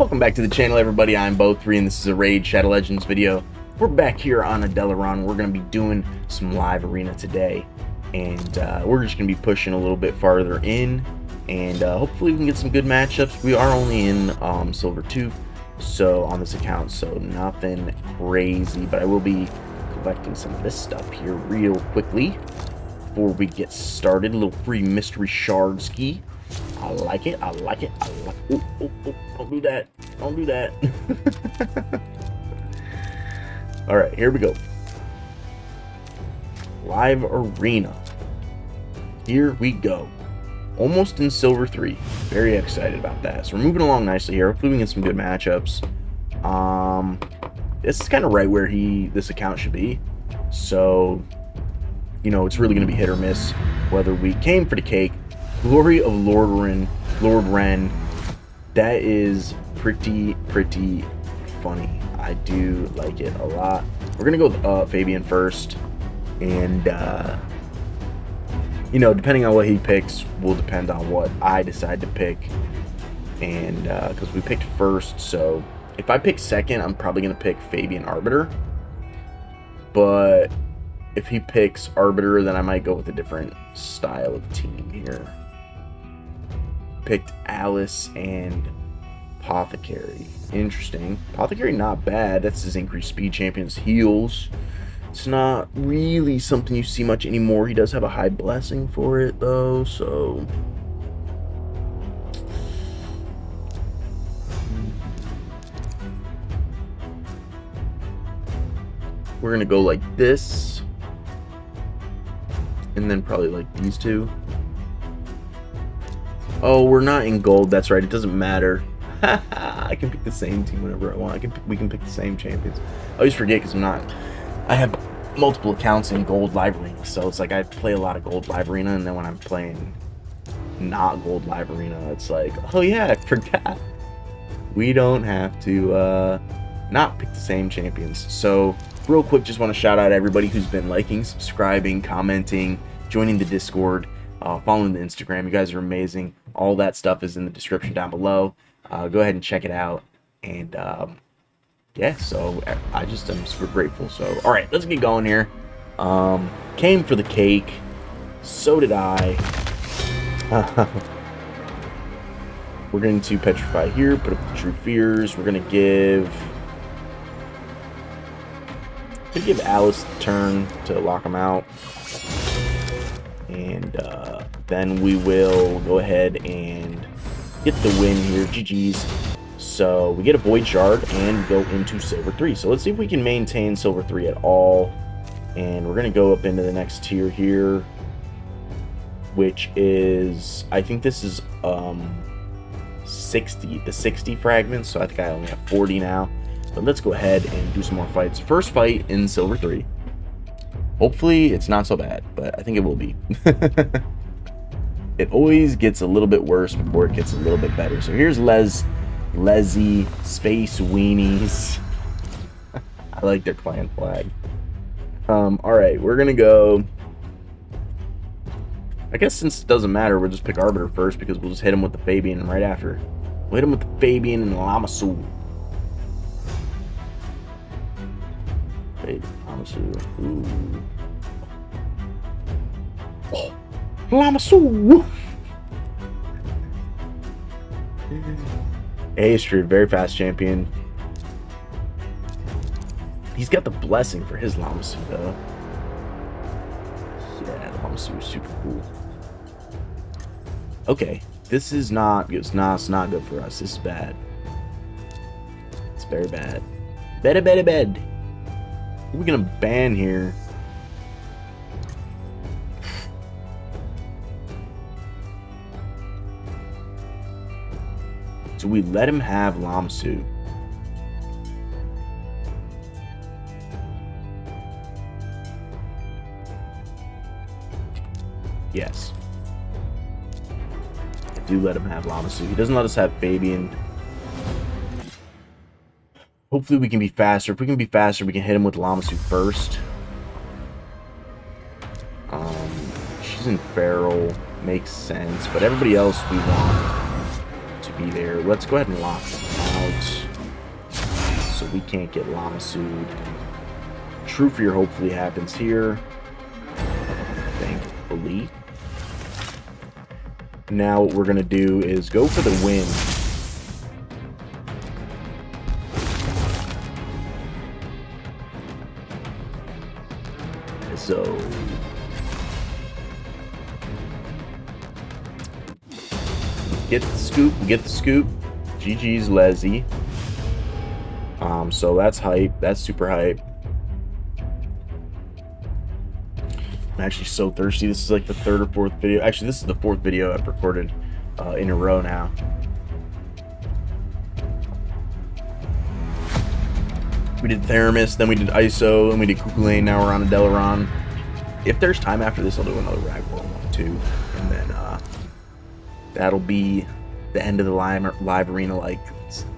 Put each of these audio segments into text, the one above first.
Welcome back to the channel, everybody. I'm Bo3 and this is a Raid Shadow Legends video. We're back here on Adelyron. We're going to be doing some live arena today, and we're just going to be pushing a little bit farther in, and hopefully we can get some good matchups. We are only in Silver 2 so on this account, so nothing crazy, but I will be collecting some of this stuff here real quickly before we get started. A little free mystery shard ski. I like it. I like it. I like it. Oh, don't do that. Don't do that. All right, here we go. Live arena. Here we go. Almost in Silver 3. Very excited about that. So we're moving along nicely here. Hopefully we can get some good matchups. This is kind of right where this account should be. So, you know, it's really going to be hit or miss whether we came for the cake. Glory of Lord Ren. That is pretty funny. I do like it a lot. We're gonna go with Fabian first, and you know, depending on what he picks will depend on what I decide to pick, and because we picked first, so if I pick second, I'm probably gonna pick Fabian Arbiter, but if he picks Arbiter, then I might go with a different style of team here. Picked Alice and Apothecary. Interesting. Apothecary, not bad. That's his increased speed champion's heals. It's not really something you see much anymore. He does have a high blessing for it, though, so... we're gonna go like this. And then probably like these two. Oh, we're not in gold. That's right. It doesn't matter. I can pick the same team whenever I want. We can pick the same champions. I always forget because I have multiple accounts in gold live arena, so it's like I play a lot of gold live arena, and then when I'm playing not gold live arena, it's like, oh yeah, I forgot. We don't have to not pick the same champions. So real quick, just want to shout out everybody who's been liking, subscribing, commenting, joining the Discord, following the Instagram. You guys are amazing. All that stuff is in the description down below. Go ahead and check it out. And yeah, so I just am super grateful. So all right, let's get going here. Came for the cake. So did I. We're going to petrify here. Put up the true fears. We're going to give Alice the turn to lock him out. And then we will go ahead and get the win here. GG's. So we get a Void Shard and go into Silver 3. So let's see if we can maintain Silver 3 at all. And we're going to go up into the next tier here, which is, I think this is 60 fragments. So I think I only have 40 now. But let's go ahead and do some more fights. First fight in Silver 3. Hopefully it's not so bad, but I think it will be. It always gets a little bit worse before it gets a little bit better. So here's Leslie, Space Weenies. I like their clan flag. Alright, we're gonna go... I guess since it doesn't matter, we'll just pick Arbiter first because we'll just hit him with the Fabian right after. We'll hit him with the Fabian and Lamasu. Wait, Lamasu. Ooh. Oh, Lamasu! Astrid, very fast champion. He's got the blessing for his Lamasu, though. Yeah, Lamasu is super cool. Okay, this is not good. It's not good for us. This is bad. It's very bad. Bed. Who are we gonna ban here? So we let him have Lamasu. Yes. I do let him have Lamasu. He doesn't let us have Fabian. Hopefully we can be faster. If we can be faster, we can hit him with Lamasu first. She's in Feral. Makes sense. But everybody else we want to be there. Let's go ahead and lock them. out. So we can't get Lamasu'd. True Fear hopefully happens here. Thankfully. Now what we're going to do is go for the win. So get the scoop, get the scoop. GG's Leslie. So that's hype. That's super hype. I'm actually so thirsty. This is like the third or fourth video. Actually, this is the fourth video I've recorded in a row now. We did Theramis, then we did ISO, and we did Kukulane. Now we're on Adelyron. If there's time after this, I'll do another Ragdoll one too, and then that'll be the end of the live arena like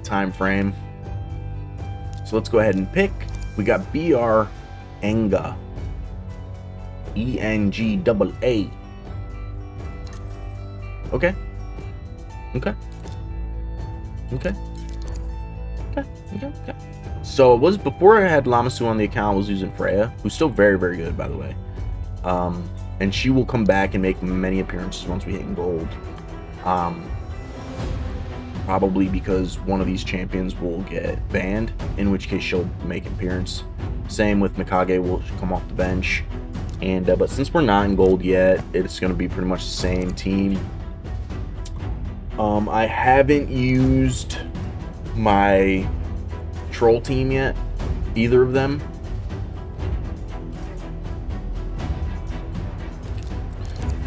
time frame. So let's go ahead and pick. We got BR Enga. ENGAA. Okay. Okay. Okay. Okay. Okay. So it was before I had Lamasu'd on the account, I was using Freya, who's still very, very good, by the way. And she will come back and make many appearances once we hit in gold. Probably because one of these champions will get banned, in which case she'll make an appearance. Same with Mikage, will come off the bench. And but since we're not in gold yet, it's going to be pretty much the same team. I haven't used my troll team yet, either of them.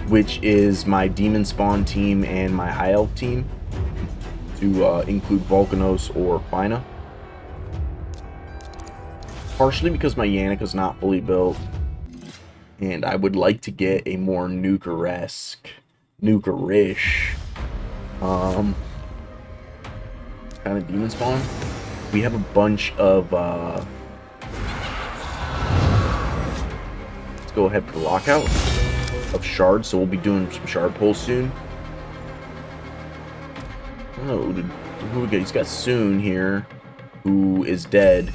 Which is my demon spawn team and my high elf team, to include Volcanos or Fina. Partially because my Yannika's not fully built, and I would like to get a more nuker-esque, nuker-ish kind of demon spawn. We have a bunch of let's go ahead for lockout of shards, so we'll be doing some shard pulls soon. I don't know who we got. He's got Soon here, who is dead.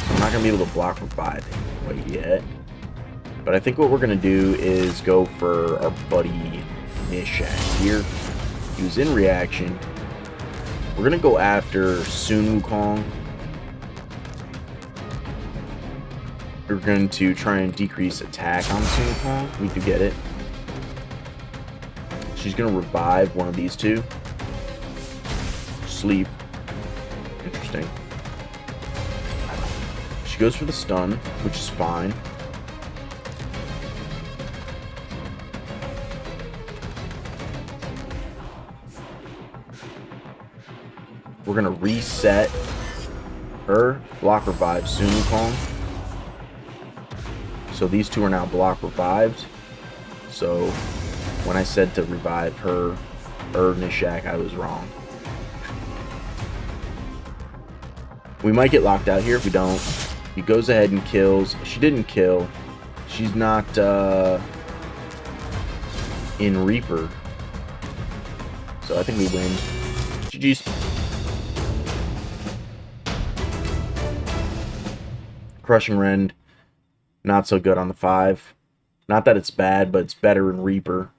I'm not gonna be able to block revive quite yet, but I think what we're gonna do is go for our buddy Nishak here. He was in reaction. We're gonna go after Sun Wukong. We're going to try and decrease attack on Sun Wukong. We do get it. She's gonna revive one of these two. Sleep. Interesting. She goes for the stun, which is fine. We're gonna reset her, block revive Sun Wukong. So these two are now block revived. So when I said to revive her or Nishak, I was wrong. We might get locked out here if we don't. He goes ahead and kills. She didn't kill. She's not in Reaper. So I think we win. GG's. Crushing Rend, not so good on the 5. Not that it's bad, but it's better in Reaper,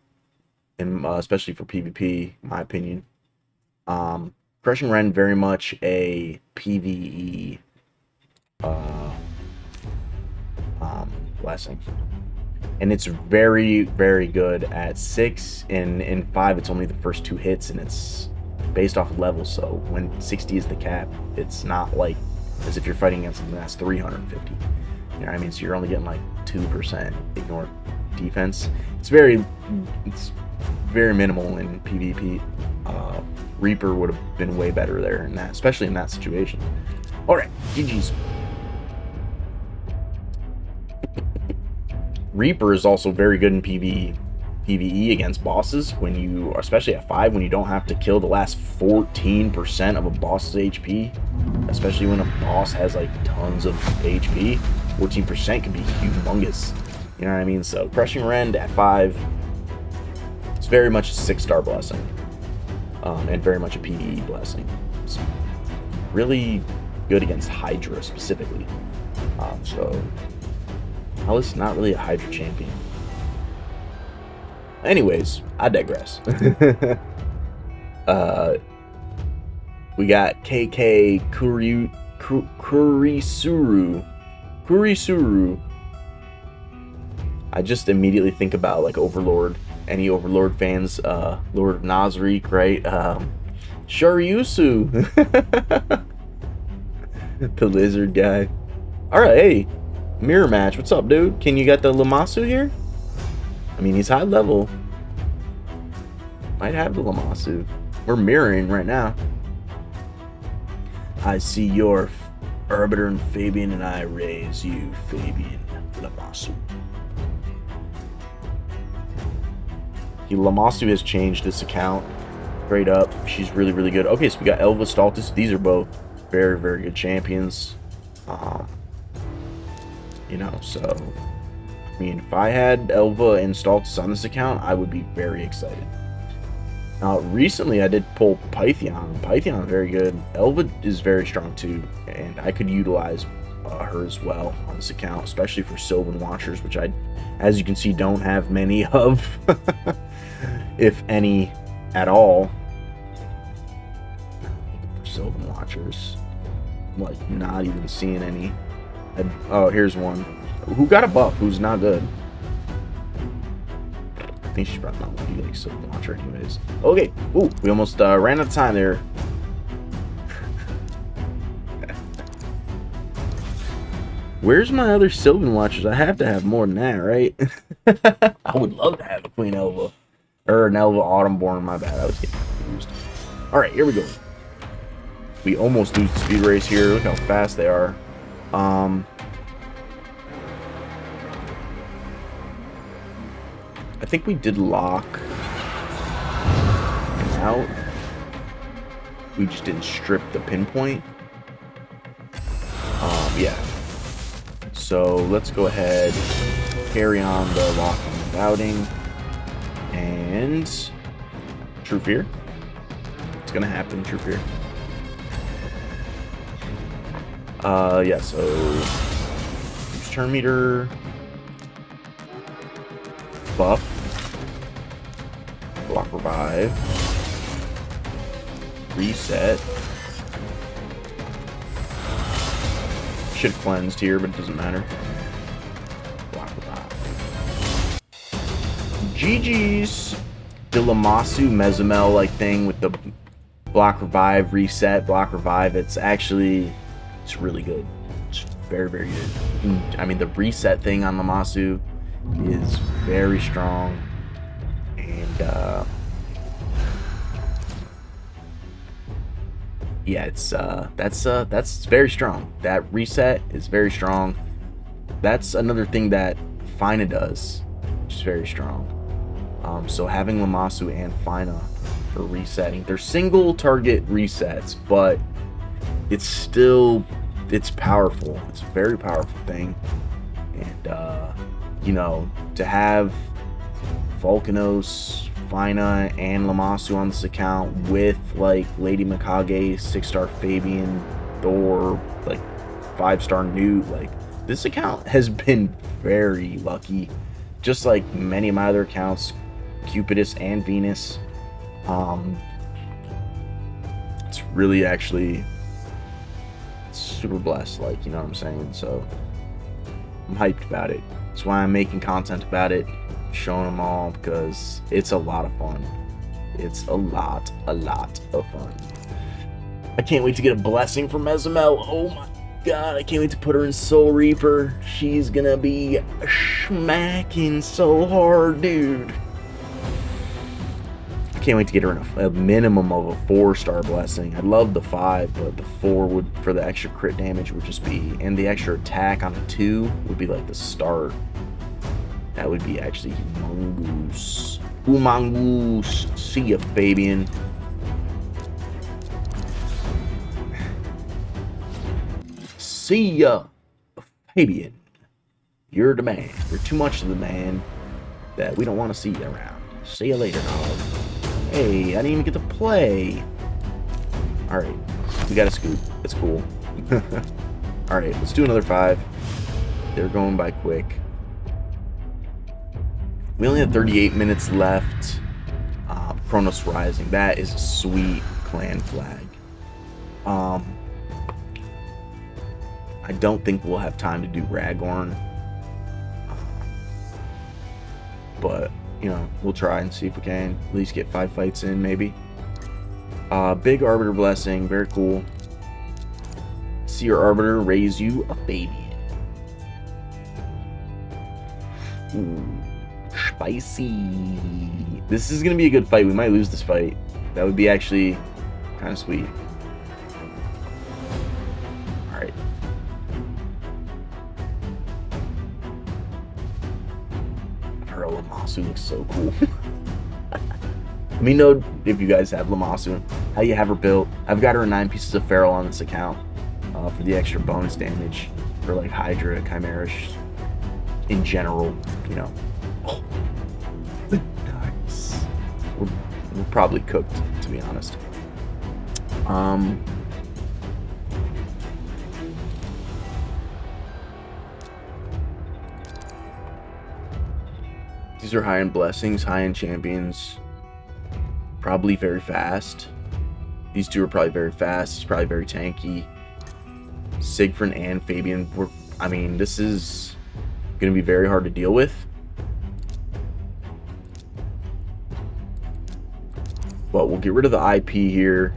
and especially for PvP, in my opinion. Crushing Rend, very much a PvE blessing, and it's very, very good at 6. In 5, it's only the first 2 hits, and it's based off of level. So when 60 is the cap, it's not like as if you're fighting against something that's 350. You know what I mean? So you're only getting like 2% ignore defense. It's very minimal in PvP. Reaper would have been way better there in that, especially in that situation. All right, GG's. Reaper is also very good in PvE against bosses, when you, especially at 5, when you don't have to kill the last 14% of a boss's HP, especially when a boss has like tons of HP. 14% can be humongous. You know what I mean? So Crushing Rend at 5, it's very much a 6-star blessing, and very much a PvE blessing. really good against Hydra specifically. So Alice not really a Hydra champion. Anyways, I digress. We got KK Kurisuru. I just immediately think about like Overlord. Any Overlord fans? Lord of Nazarick, right? Shoryusu. The lizard guy. Alright, hey. Mirror match. What's up, dude? Can you get the Lammasu here? I mean, he's high level. Might have the Lammasu. We're mirroring right now. I see your Arbiter and Fabian, and I raise you, Fabian Lammasu. Lammasu has changed this account. Straight up. She's really, really good. Okay, so we got Elva, Staltus. These are both very, very good champions. You know, so I mean, if I had Elva and Staltus on this account, I would be very excited. Now, recently I did pull Pythion. Pythion is very good. Elva is very strong too, and I could utilize her as well on this account, especially for Sylvan Watchers, which I, as you can see, don't have many of, if any at all. For Sylvan Watchers, I'm like not even seeing any. Oh, here's one. Who got a buff? Who's not good? I think she's probably not going to be like Sylvan Watcher anyways. Okay. Ooh, we almost ran out of time there. Where's my other Sylvan Watchers? I have to have more than that, right? I would love to have a Queen Elva. Or an Elva Autumnborn, my bad. I was getting confused. Alright, here we go. We almost lose the speed race here. Look how fast they are. I think we did lock out. We just didn't strip the pinpoint. Yeah. So let's go ahead, carry on the locking and outing, and True Fear. It's gonna happen, True Fear. Yeah, so use turn meter, buff, block revive, reset. Should have cleansed here, but it doesn't matter. Block revive. GG's. The Lammasu Mezumel like thing with the block revive, reset, block revive. It's really good. It's very, very good. I mean, the reset thing on Lammasu is very strong, and yeah, it's that's very strong. That reset is very strong. That's another thing that Fina does, which is very strong. So having Lammasu and Fina for resetting, they're single target resets, but it's powerful. It's a very powerful thing, and you know, to have Volcanos, Fina, and Lammasu on this account with like Lady Mikage, 6-star Fabian, Thor, like 5-star Newt, like this account has been very lucky, just like many of my other accounts, Cupidus and Venus. It's really actually super blessed, like, you know what I'm saying? So I'm hyped about it. That's why I'm making content about it, showing them all, because it's a lot of fun. It's a lot of fun. I can't wait to get a blessing from Mezumel. Oh my god, I can't wait to put her in Soul Reaper. She's gonna be smacking so hard, dude. I can't wait to get her in a minimum of a 4-star blessing. I'd love the 5, but the 4 would, for the extra crit damage, would just be, and the extra attack on a 2 would be like the start. That would be actually humongous. Humongous. See ya, Fabian. See ya, Fabian. You're the man. You're too much of the man that we don't want to see you around. See you later, dog. Hey, I didn't even get to play. Alright. We got a scoop. That's cool. Alright, let's do another 5. They're going by quick. We only have 38 minutes left. Kronos Rising. That is a sweet clan flag. I don't think we'll have time to do Ragorn. But, you know, we'll try and see if we can at least get 5 fights in, maybe. Big Arbiter Blessing. Very cool. See your Arbiter raise you a Fabian. Ooh, spicy. This is going to be a good fight. We might lose this fight. That would be actually kind of sweet. Alright. Her Lammasu looks so cool. Let me know if you guys have Lammasu, how you have her built. I've got her 9 pieces of Feral on this account for the extra bonus damage for like Hydra, Chimera, in general, you know. Oh, nice. We're probably cooked, to be honest. These are high-end blessings, high-end champions. Probably very fast. These two are probably very fast. He's probably very tanky. Siegfried and Fabian. I mean, this is going to be very hard to deal with. But we'll get rid of the IP here.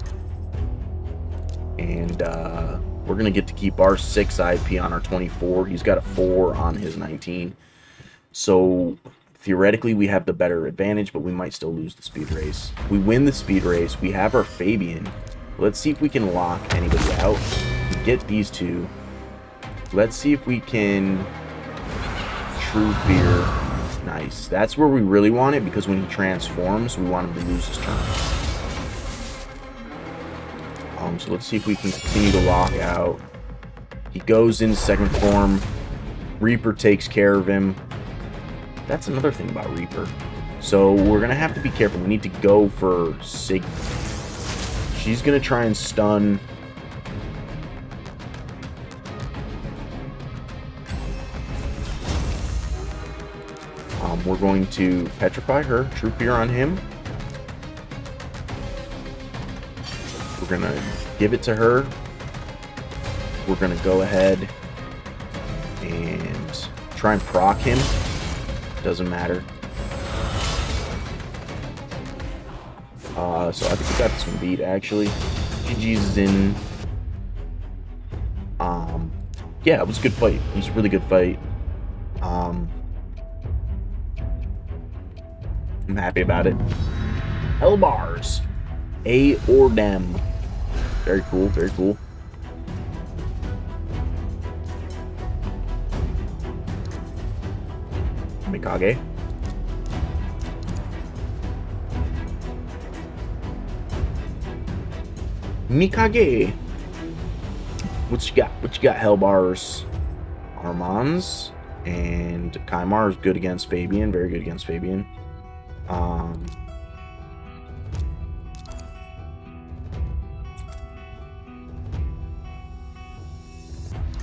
And we're going to get to keep our 6 IP on our 24. He's got a 4 on his 19. So theoretically, we have the better advantage, but we might still lose the speed race. We win the speed race. We have our Fabian. Let's see if we can lock anybody out. We get these two. Let's see if we can True Fear. Nice. That's where we really want it, because when he transforms, we want him to lose his turn. So let's see if we can continue to lock out. He goes into second form. Reaper takes care of him. That's another thing about Reaper. So we're going to have to be careful. We need to go for Siegfried. She's going to try and stun. We're going to petrify her. True Fear on him. We're going to give it to her. We're going to go ahead and try and proc him. Doesn't matter. So I think we got this one beat, actually. GG's is in. Yeah, it was a good fight. It was a really good fight. I'm happy about it. Hell bars. A or dem. Very cool, very cool. Mikage. Mikage. What you got? What you got, Hellbars? Armands. And Kaimar is good against Fabian. Very good against Fabian.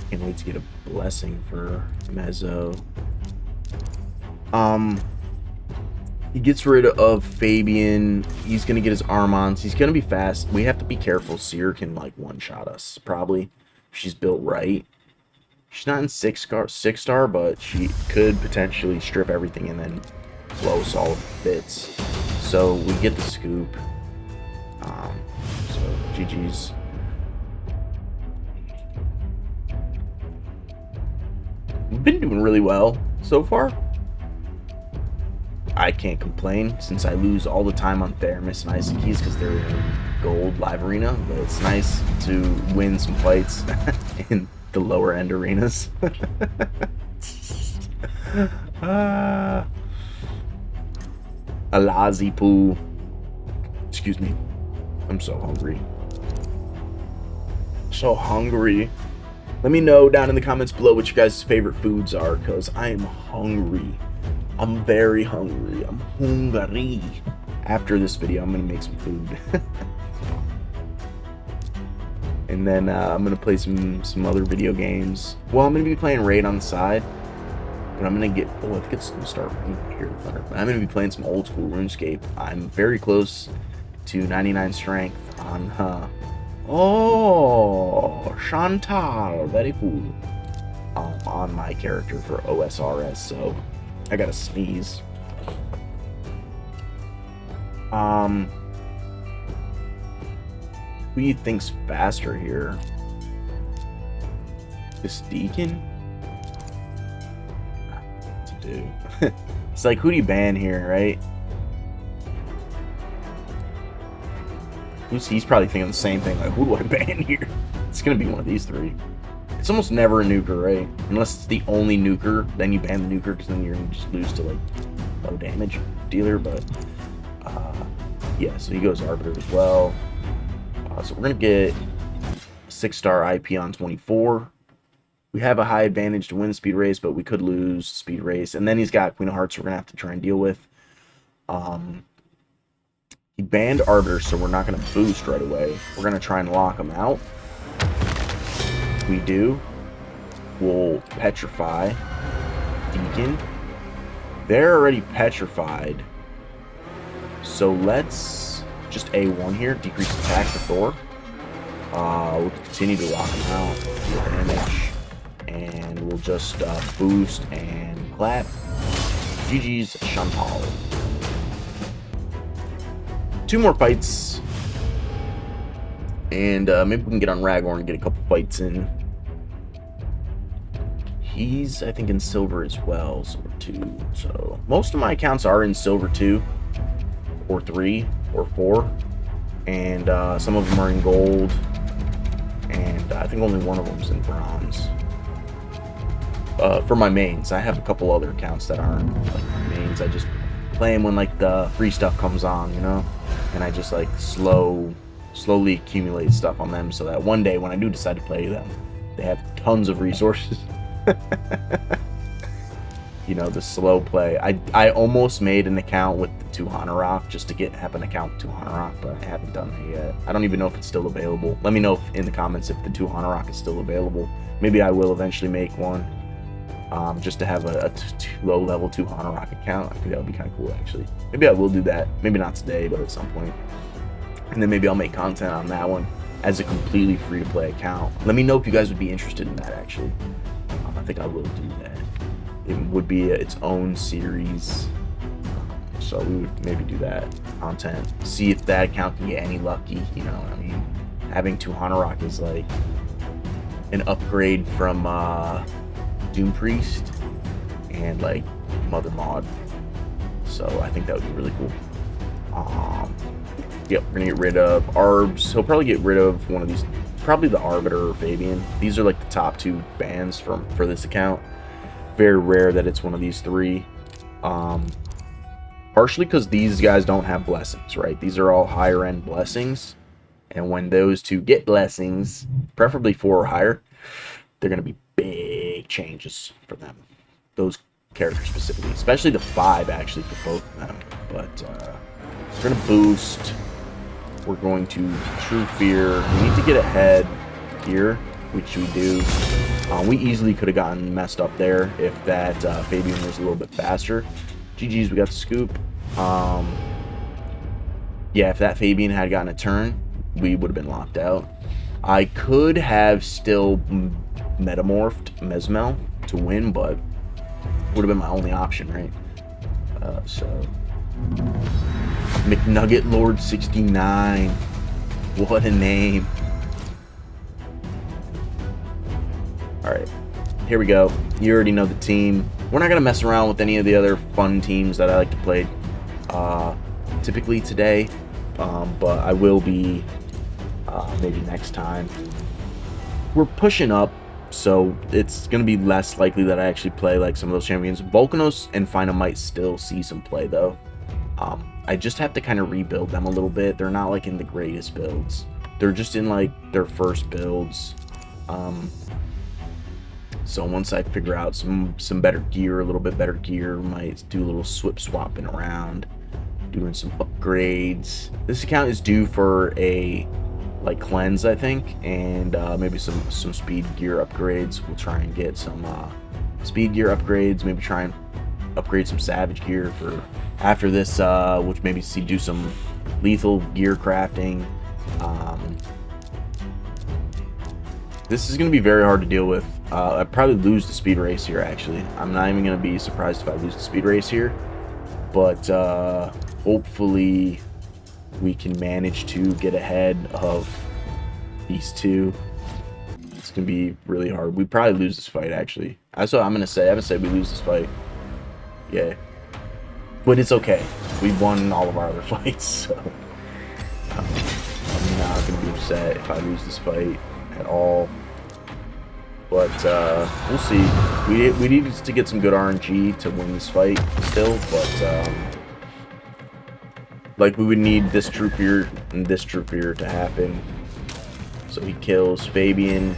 Can't wait to get a blessing for Mezzo. He gets rid of Fabian. He's gonna get his Armands. He's gonna be fast. We have to be careful. Seer can like one-shot us, probably. If she's built right. She's not in 6-star, but she could potentially strip everything and then blow us all bits. So we get the scoop. So GG's. We've been doing really well so far. I can't complain since I lose all the time on Theramis and Isakis because they're in gold live arena, but it's nice to win some fights in the lower end arenas. Alazipu. Excuse me. I'm so hungry. So hungry. Let me know down in the comments below what you guys' favorite foods are, because I am hungry. I'm very hungry. I'm hungry. After this video, I'm going to make some food. And then I'm gonna play some other video games. Well, I'm gonna be playing Raid on the side, but I'm gonna get. Oh, I think it's gonna start raining here in Thunder. But I'm gonna be playing some old school RuneScape. I'm very close to 99 strength on. Oh, Chantal, very cool. On my character for OSRS, so I gotta sneeze. Who do you think's faster here? This Deacon? What to do? It's like, who do you ban here, right? He's probably thinking the same thing, like, who do I ban here? It's gonna be one of these three. It's almost never a nuker, right? Unless it's the only nuker, then you ban the nuker, because then you're gonna just lose to, like, low damage dealer, but, yeah, so he goes Arbiter as well. So we're gonna get 6-star IP on 24. We have a high advantage to win the speed race, but we could lose speed race. And then he's got Queen of Hearts we're gonna have to try and deal with. He banned Arbiter, so we're not gonna boost right away. We're gonna try and lock him out. If we do, we'll petrify Deacon. They're already petrified. So let's just A1 here, decrease attack for Thor. We'll continue to lock him out, deal damage, and we'll just boost and clap. GG's Chantal. 2 more fights, and maybe we can get on Ragorn and get a couple fights in. He's, I think, in silver as well, silver 2. So most of my accounts are in silver 2, or 3, or 4, and some of them are in gold, and I think only one of them's in bronze. For my mains, I have a couple other accounts that aren't like my mains. I just play them when like the free stuff comes on, you know, and I just like slowly accumulate stuff on them so that one day when I do decide to play them, they have tons of resources. You know, the slow play. I almost made an account with the 2 Hanorok just to have an account with 2 Hanorok, but I haven't done it yet. I don't even know if it's still available. Let me know in the comments if the 2 Hanorok is still available. Maybe I will eventually make one, just to have a low-level 2 Hanorok account. I think that would be kind of cool, actually. Maybe I will do that. Maybe not today, but at some point. And then maybe I'll make content on that one as a completely free-to-play account. Let me know if you guys would be interested in that, actually. I think I will do that. It would be its own series, so we would maybe do that content. See if that account can get any lucky. You know what I mean? Having 2 Hanorok is like an upgrade from Doom Priest and like Mother Mod, so I think that would be really cool. Yep, we're gonna get rid of Arbs. He'll probably get rid of one of these, probably the Arbiter or Fabian. These are like the top 2 bans for this account. Very rare that it's one of these 3. Partially because these guys don't have blessings, right? These are all higher end blessings, and when those 2 get blessings, preferably 4 or higher, they're going to be big changes for them. Those characters specifically, especially the 5 actually for both of them. But we're going to boost. We're going to True Fear. We need to get ahead here, which we do. We easily could have gotten messed up there if that Fabian was a little bit faster. GG's, we got the scoop. Yeah, if that Fabian had gotten a turn, we would have been locked out. I could have still metamorphed Mesmel to win, but would have been my only option, right? So McNugget Lord 69. What a name. Alright, here we go. You already know the team. We're not going to mess around with any of the other fun teams that I like to play typically today, but I will be maybe next time. We're pushing up, so it's going to be less likely that I actually play like some of those champions. Volcanos and Fina might still see some play, though. I just have to kind of rebuild them a little bit. They're not like in the greatest builds. They're just in like their first builds. So once I figure out some better gear, a little bit better gear, might do a little swapping around, doing some upgrades. This account is due for a like cleanse, I think, and maybe some speed gear upgrades. We'll try and get some speed gear upgrades. Maybe try and upgrade some savage gear for after this. Which maybe do some lethal gear crafting. This is going to be very hard to deal with. I'd probably lose the speed race here, actually. I'm not even going to be surprised if I lose the speed race here. But hopefully we can manage to get ahead of these two. It's going to be really hard. We probably lose this fight, actually. That's what I'm going to say. I'm going to say we lose this fight. Yeah. But it's okay. We won all of our other fights, so I'm not going to be upset if I lose this fight at all. But we'll see. We need to get some good RNG to win this fight still, but like we would need this troop here and this troop here to happen. So he kills Fabian.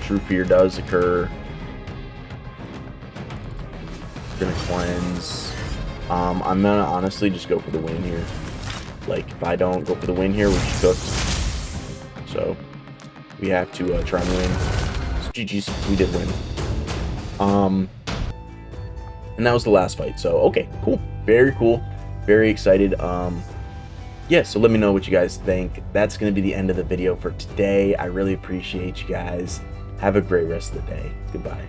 True fear does occur. Gonna cleanse. I'm gonna honestly just go for the win here. Like if I don't go for the win here, we're just cooked. So we have to try and win. So GG's, we did win. And that was the last fight. So okay, cool, very cool, very excited. Yeah, so let me know what you guys think. That's gonna be the end of the video for today. I really appreciate you guys. Have a great rest of the day. Goodbye.